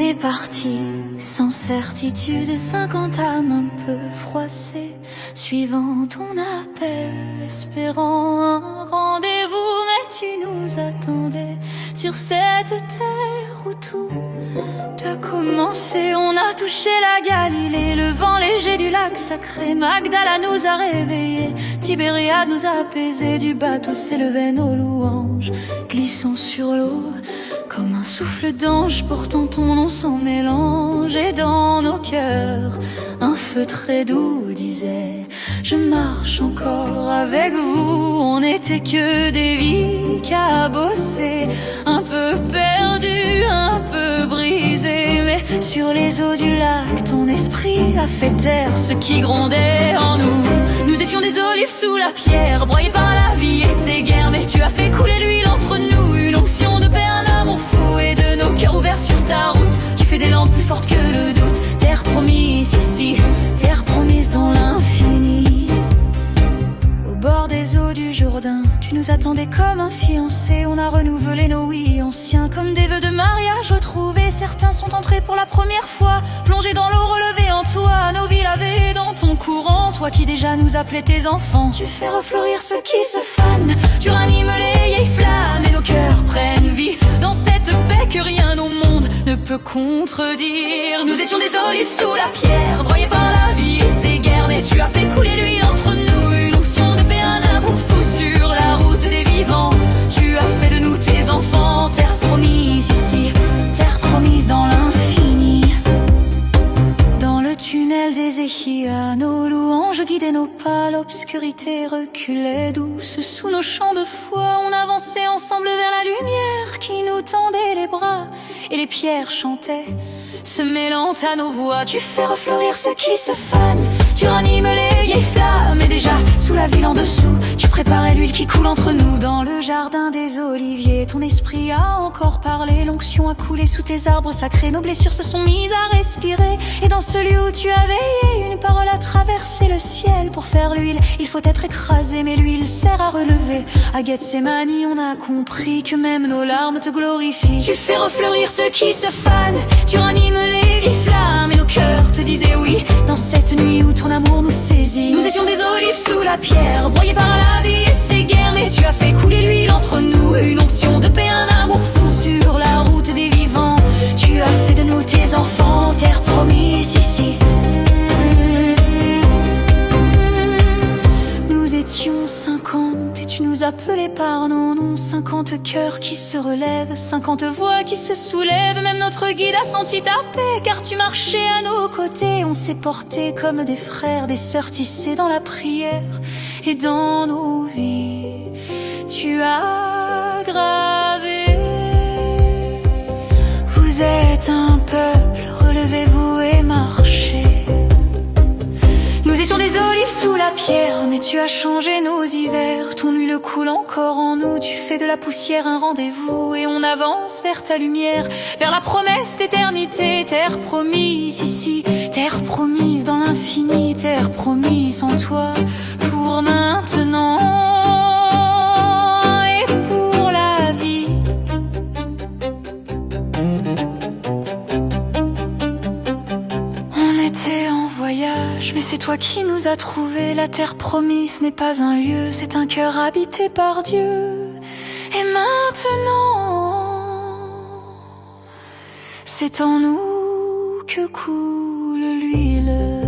est parti, sans certitude, 50 âmes un peu froissées, suivant ton appel, espérant un rendez-vous. Mais tu nous attendais sur cette terre où tout a commencé. On a touché la Galilée, le vent léger du lac sacré. Magdala nous a réveillés, Tibériade nous a apaisés. Du bateau s'élevaient nos louanges, glissant sur l'eau comme un souffle d'ange, portant ton nom sans mélange. Et dans nos cœurs, un feu très doux disait: je marche encore avec vous. On n'était que des vies cabossées, un peu perdues, un peu brisées. Mais sur les eaux du lac, ton esprit a fait taire ce qui grondait en nous. Nous étions des olives sous la pierre, broyés par la vie et ses guerres. Mais tu as fait couler l'huile entre nous, une onction de paix, un amour fou. Et de nos cœurs ouverts sur ta route, tu fais des lampes plus fortes que le doute. Terre promise ici, terre promise dans l'infini. Au bord des eaux du Jourdain, tu nous attendais comme un fiancé. On a renouvelé nos oui anciens comme des vœux de mariage retrouvés. Certains sont entrés pour la première fois, plongés dans l'eau relevée en toi. Nos vies lavées dans ton courant, toi qui déjà nous appelais tes enfants. Tu fais refleurir ceux qui se fanent, tu ranimes les vieilles flammes. Et nos cœurs prennent vie dans cette paix que rien au monde ne peut contredire. Nous étions des olives sous la pierre, broyés par la vie et ses guerres. Mais tu as fait couler l'huile entre nous, une onction de paix, un amour fou sur la route des vivants. Tu as fait de nous tes enfants, terre promise ici, terre promise dans l'infini. Dans le tunnel d'Ézéchias, nos louanges guidaient nos pas. L'obscurité reculait douce sous nos chants de foi. On avançait ensemble vers la lumière qui nous tendait les bras. Et les pierres chantaient, se mêlant à nos voix. Tu fais refleurir ceux qui se fanent, tu ranimes les vieilles flammes. Et déjà, sous la ville en dessous, tu préparais l'huile qui coule entre nous. Dans le jardin des oliviers, ton esprit a encore parlé. L'onction a coulé sous tes arbres sacrés. Nos blessures se sont mises à respirer. Et dans ce lieu où tu as veillé, une parole a traversé le ciel. Pour faire l'huile, il faut être écrasé, mais l'huile sert à relever. À Gethsémani, on a compris que même nos larmes te glorifient. Tu fais refleurir ceux qui se fanent, tu ranimes les vieilles flammes. Et nos cœurs te disaient oui dans cette nuit où ton amour nous saisit. Nous étions des olives sous la pierre, broyés par la vie et ses guerres. Mais tu as fait couler l'huile entre nous, une onction de paix, un amour fou sur la route des vivants. Tu as fait de nous tes enfants, terre promise ici. Nous étions 50 et tu nous appelais par nos noms. 50 cœurs qui se relèvent, 50 voix qui se soulèvent. Même notre guide a senti ta paix, car tu marchais à nos côtés. On s'est portés comme des frères, des sœurs tissées dans la prière. Et dans nos vies, tu as gravé: vous êtes un peuple, relevez-vous et marchez. Nous étions des olives sous la pierre, mais tu as changé nos hivers. Ton huile coule encore en nous, tu fais de la poussière un rendez-vous. Et on avance vers ta lumière, vers la promesse d'éternité. Terre promise ici, terre promise dans l'infini. Terre promise en toi, pour maintenant et pour la vie. On était en voyage, mais c'est toi qui nous as trouvés. La terre promise n'est pas un lieu, c'est un cœur habité par Dieu. Et maintenant, c'est en nous que coule l'huile.